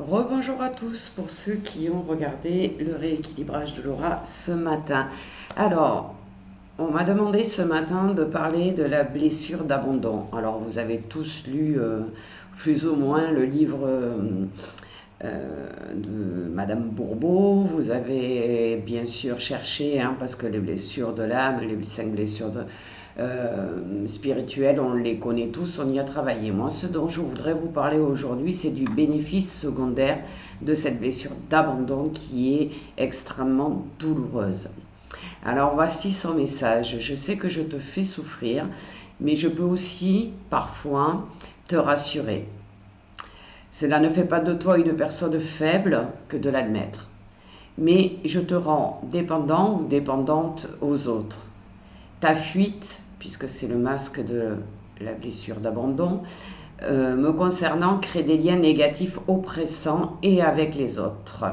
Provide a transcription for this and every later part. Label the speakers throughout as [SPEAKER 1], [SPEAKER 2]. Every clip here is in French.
[SPEAKER 1] Rebonjour à tous pour ceux qui ont regardé le rééquilibrage de Laura ce matin. Alors, on m'a demandé ce matin de parler de la blessure d'abandon. Alors, vous avez tous lu plus ou moins le livre de Madame Bourbeau. Vous avez bien sûr cherché, parce que les blessures de l'âme, les 5 blessures spirituelles, on les connaît tous, on y a travaillé. Moi, ce dont je voudrais vous parler aujourd'hui, c'est du bénéfice secondaire de cette blessure d'abandon qui est extrêmement douloureuse. Alors voici son message. Je sais que je te fais souffrir, mais je peux aussi parfois te rassurer. Cela ne fait pas de toi une personne faible que de l'admettre. Mais je te rends dépendant ou dépendante aux autres. Ta fuite, puisque c'est le masque de la blessure d'abandon, me concernant, crée des liens négatifs oppressants et avec les autres.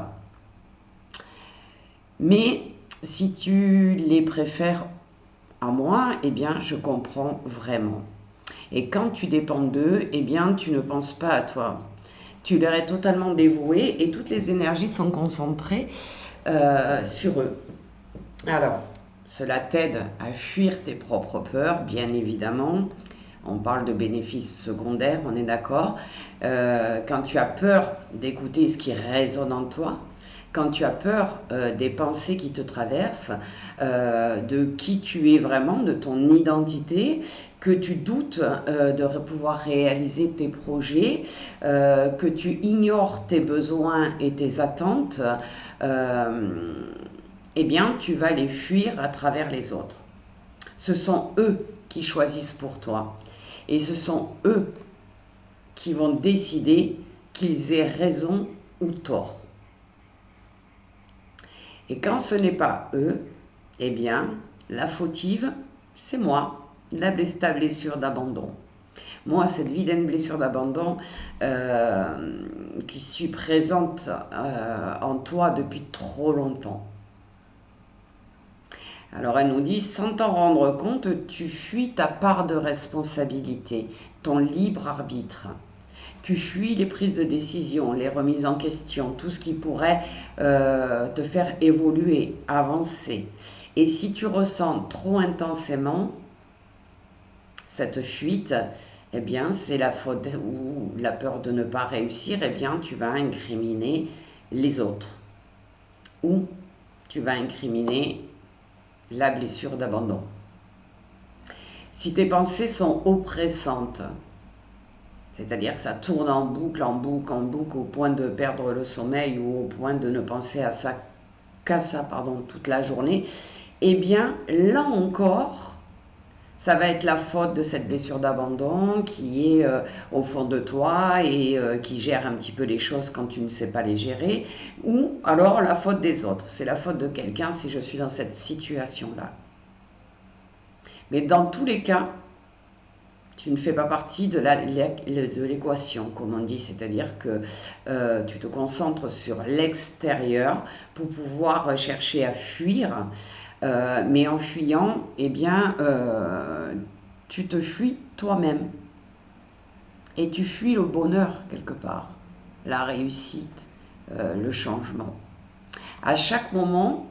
[SPEAKER 1] Mais si tu les préfères à moi, eh bien, je comprends vraiment. Et quand tu dépends d'eux, eh bien, tu ne penses pas à toi. Tu leur es totalement dévoué et toutes les énergies sont concentrées sur eux. Alors, cela t'aide à fuir tes propres peurs, bien évidemment. On parle de bénéfices secondaires, on est d'accord. Quand tu as peur d'écouter ce qui résonne en toi, quand tu as peur des pensées qui te traversent, de qui tu es vraiment, de ton identité, que tu doutes de pouvoir réaliser tes projets, que tu ignores tes besoins et tes attentes, eh bien, tu vas les fuir à travers les autres. Ce sont eux qui choisissent pour toi. Et ce sont eux qui vont décider qu'ils aient raison ou tort. Et quand ce n'est pas eux, eh bien, la fautive, c'est moi, ta blessure d'abandon. Moi, cette vilaine blessure d'abandon qui suis présente en toi depuis trop longtemps. Alors elle nous dit, sans t'en rendre compte, tu fuis ta part de responsabilité, ton libre arbitre. Tu fuis les prises de décision, les remises en question, tout ce qui pourrait te faire évoluer, avancer. Et si tu ressens trop intensément cette fuite, eh bien c'est la faute ou la peur de ne pas réussir, eh bien tu vas incriminer les autres. Ou tu vas incriminer la blessure d'abandon. Si tes pensées sont oppressantes, c'est-à-dire que ça tourne en boucle, en boucle, en boucle, au point de perdre le sommeil ou au point de ne penser à ça, qu'à ça, toute la journée, eh bien, là encore, ça va être la faute de cette blessure d'abandon qui est au fond de toi et qui gère un petit peu les choses quand tu ne sais pas les gérer, ou alors la faute des autres. C'est la faute de quelqu'un si je suis dans cette situation-là. Mais dans tous les cas, tu ne fais pas partie de l'équation, comme on dit, c'est-à-dire que tu te concentres sur l'extérieur pour pouvoir chercher à fuir, mais en fuyant, eh bien, tu te fuis toi-même. Et tu fuis le bonheur quelque part, la réussite, le changement. À chaque moment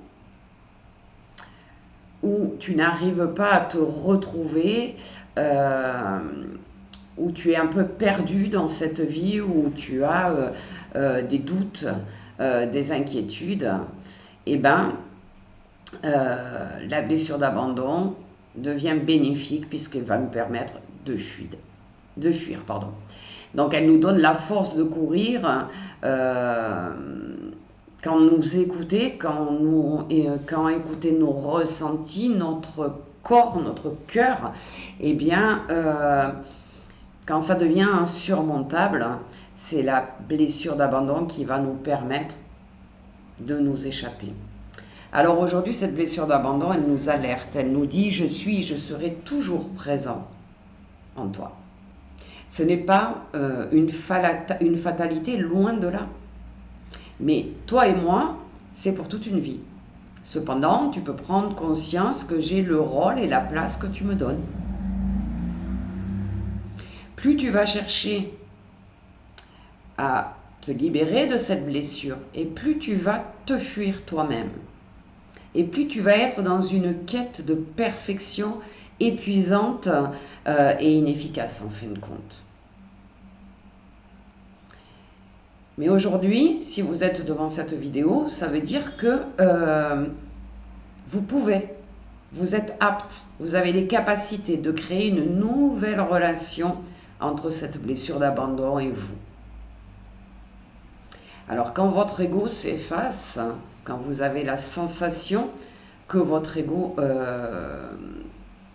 [SPEAKER 1] où tu n'arrives pas à te retrouver, où tu es un peu perdu dans cette vie, où tu as des doutes, des inquiétudes, eh ben, la blessure d'abandon devient bénéfique puisqu'elle va nous permettre de fuir. Donc elle nous donne la force de courir quand nous écouter, quand écouter nos ressentis, notre corps, notre cœur, eh bien, quand ça devient insurmontable, c'est la blessure d'abandon qui va nous permettre de nous échapper. Alors aujourd'hui, cette blessure d'abandon, elle nous alerte, elle nous dit « je suis et je serai toujours présent en toi ». Ce n'est pas une fatalité, loin de là. Mais toi et moi, c'est pour toute une vie. Cependant, tu peux prendre conscience que j'ai le rôle et la place que tu me donnes. Plus tu vas chercher à te libérer de cette blessure, et plus tu vas te fuir toi-même. Et plus tu vas être dans une quête de perfection épuisante et inefficace en fin de compte. Mais aujourd'hui, si vous êtes devant cette vidéo, ça veut dire que vous pouvez, vous êtes apte, vous avez les capacités de créer une nouvelle relation entre cette blessure d'abandon et vous. Alors quand votre ego s'efface, quand vous avez la sensation que votre ego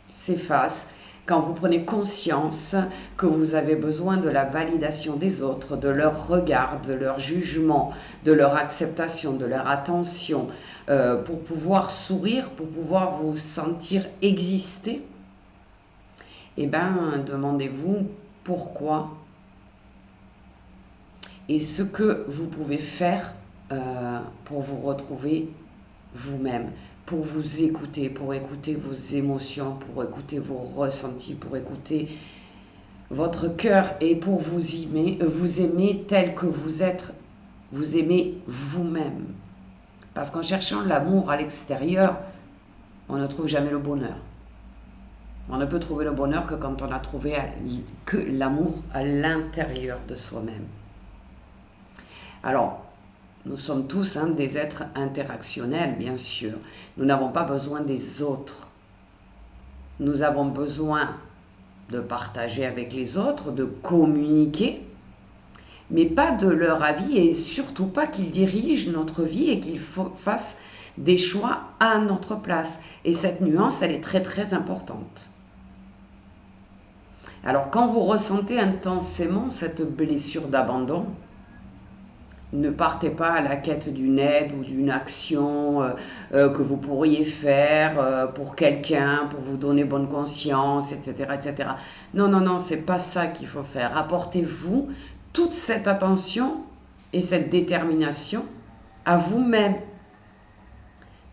[SPEAKER 1] s'efface, quand vous prenez conscience que vous avez besoin de la validation des autres, de leur regard, de leur jugement, de leur acceptation, de leur attention, pour pouvoir sourire, pour pouvoir vous sentir exister, eh bien, demandez-vous pourquoi et ce que vous pouvez faire pour vous retrouver vous-même, pour vous écouter, pour écouter vos émotions, pour écouter vos ressentis, pour écouter votre cœur et pour vous aimer tel que vous êtes, vous aimez vous-même. Parce qu'en cherchant l'amour à l'extérieur, on ne trouve jamais le bonheur. On ne peut trouver le bonheur que quand on a trouvé que l'amour à l'intérieur de soi-même. Alors, nous sommes tous des êtres interactionnels, bien sûr. Nous n'avons pas besoin des autres. Nous avons besoin de partager avec les autres, de communiquer, mais pas de leur avis et surtout pas qu'ils dirigent notre vie et qu'ils fassent des choix à notre place. Et cette nuance, elle est très très importante. Alors, quand vous ressentez intensément cette blessure d'abandon, ne partez pas à la quête d'une aide ou d'une action que vous pourriez faire pour quelqu'un, pour vous donner bonne conscience, etc. etc. Non, non, non, c'est pas ça qu'il faut faire. Apportez-vous toute cette attention et cette détermination à vous-même.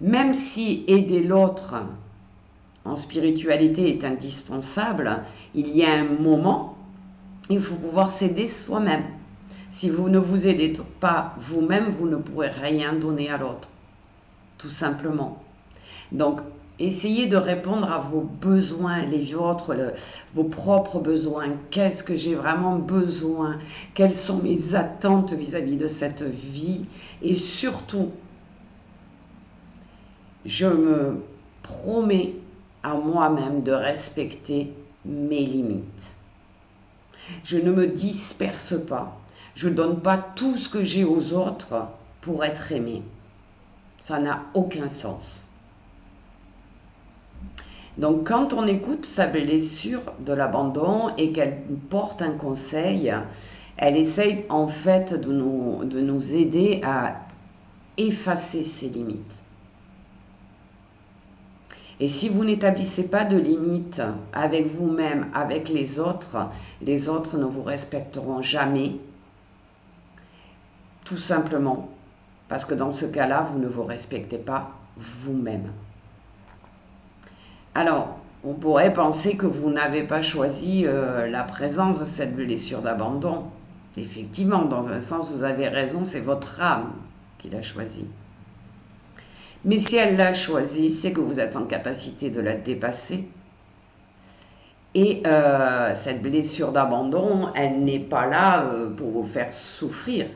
[SPEAKER 1] Même si aider l'autre en spiritualité est indispensable, il y a un moment, il faut pouvoir s'aider soi-même. Si vous ne vous aidez pas vous-même, vous ne pourrez rien donner à l'autre, tout simplement. Donc, essayez de répondre à vos besoins, les vôtres, vos propres besoins. Qu'est-ce que j'ai vraiment besoin? Quelles sont mes attentes vis-à-vis de cette vie? Et surtout, je me promets à moi-même de respecter mes limites. Je ne me disperse pas. Je ne donne pas tout ce que j'ai aux autres pour être aimé. Ça n'a aucun sens. Donc quand on écoute sa blessure de l'abandon et qu'elle porte un conseil, elle essaye en fait de nous aider à effacer ses limites. Et si vous n'établissez pas de limites avec vous-même, avec les autres ne vous respecteront jamais. Tout simplement parce que dans ce cas-là, vous ne vous respectez pas vous-même. Alors, on pourrait penser que vous n'avez pas choisi la présence de cette blessure d'abandon. Effectivement, dans un sens, vous avez raison, c'est votre âme qui l'a choisie. Mais si elle l'a choisie, c'est que vous êtes en capacité de la dépasser. Et cette blessure d'abandon, elle n'est pas là pour vous faire souffrir.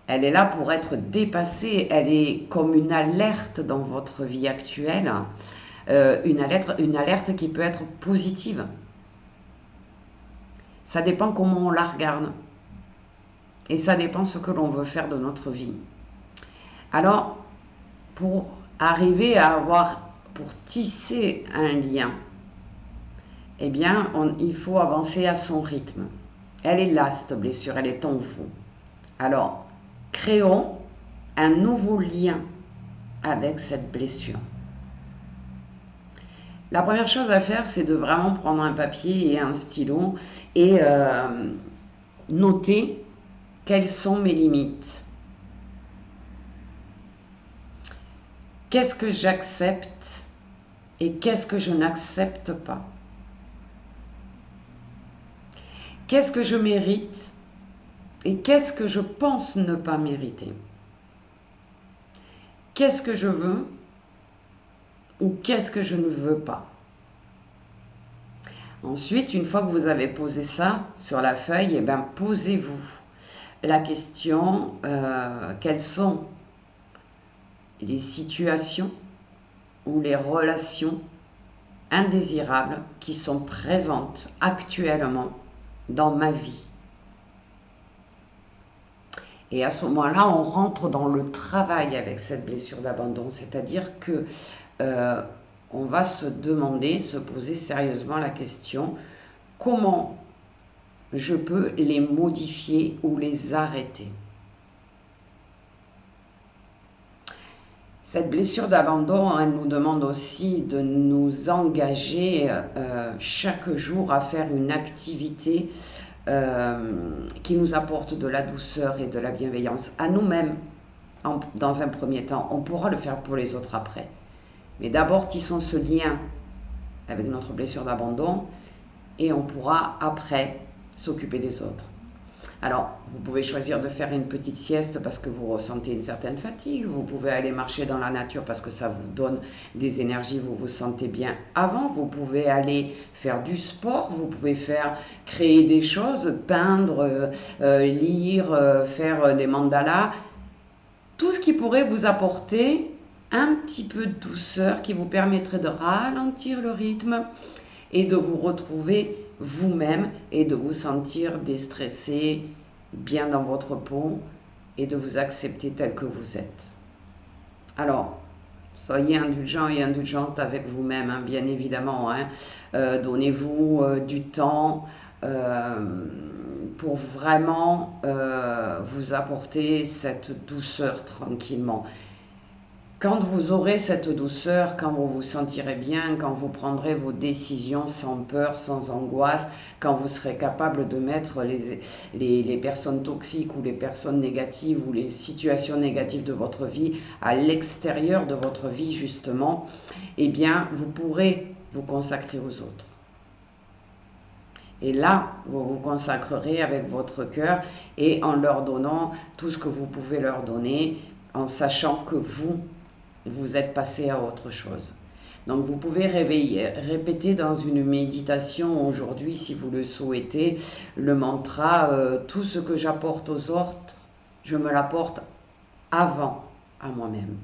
[SPEAKER 1] Elle est là pour être dépassée, elle est comme une alerte dans votre vie actuelle, une alerte qui peut être positive. Ça dépend comment on la regarde. Et ça dépend ce que l'on veut faire de notre vie. Alors, pour arriver à pour tisser un lien, eh bien, il faut avancer à son rythme. Elle est là, cette blessure, elle est en vous. Alors, créons un nouveau lien avec cette blessure. La première chose à faire, c'est de vraiment prendre un papier et un stylo et noter quelles sont mes limites. Qu'est-ce que j'accepte et qu'est-ce que je n'accepte pas? Qu'est-ce que je mérite Et qu'est-ce que je pense ne pas mériter? Qu'est-ce que je veux ou qu'est-ce que je ne veux pas? Ensuite, une fois que vous avez posé ça sur la feuille, eh bien, posez-vous la question, quelles sont les situations ou les relations indésirables qui sont présentes actuellement dans ma vie. Et à ce moment-là, on rentre dans le travail avec cette blessure d'abandon, c'est-à-dire que on va se demander, se poser sérieusement la question, comment je peux les modifier ou les arrêter? Cette blessure d'abandon, elle nous demande aussi de nous engager chaque jour à faire une activité qui nous apporte de la douceur et de la bienveillance à nous-mêmes dans un premier temps. On pourra le faire pour les autres après. Mais d'abord, tissons ce lien avec notre blessure d'abandon et on pourra après s'occuper des autres. Alors, vous pouvez choisir de faire une petite sieste parce que vous ressentez une certaine fatigue. Vous pouvez aller marcher dans la nature parce que ça vous donne des énergies, vous vous sentez bien avant. Vous pouvez aller faire du sport, vous pouvez créer des choses, peindre, lire, faire des mandalas. Tout ce qui pourrait vous apporter un petit peu de douceur, qui vous permettrait de ralentir le rythme et de vous retrouver vous-même et de vous sentir déstressé, bien dans votre peau et de vous accepter tel que vous êtes. Alors, soyez indulgents et indulgentes avec vous-même, hein, bien évidemment. Hein. Donnez-vous du temps pour vraiment vous apporter cette douceur tranquillement. Quand vous aurez cette douceur, quand vous vous sentirez bien, quand vous prendrez vos décisions sans peur, sans angoisse, quand vous serez capable de mettre les personnes toxiques ou les personnes négatives ou les situations négatives de votre vie à l'extérieur de votre vie justement, eh bien vous pourrez vous consacrer aux autres. Et là, vous vous consacrerez avec votre cœur et en leur donnant tout ce que vous pouvez leur donner, en sachant que vous êtes passé à autre chose. Donc vous pouvez répéter dans une méditation aujourd'hui, si vous le souhaitez, le mantra tout ce que j'apporte aux autres, je me l'apporte avant à moi-même.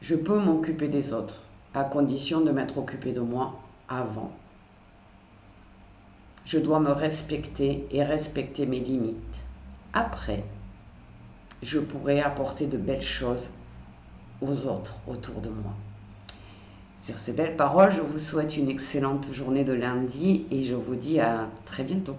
[SPEAKER 1] Je peux m'occuper des autres, à condition de m'être occupé de moi avant. Je dois me respecter et respecter mes limites. Après, je pourrai apporter de belles choses aux autres autour de moi. Sur ces belles paroles, je vous souhaite une excellente journée de lundi et je vous dis à très bientôt.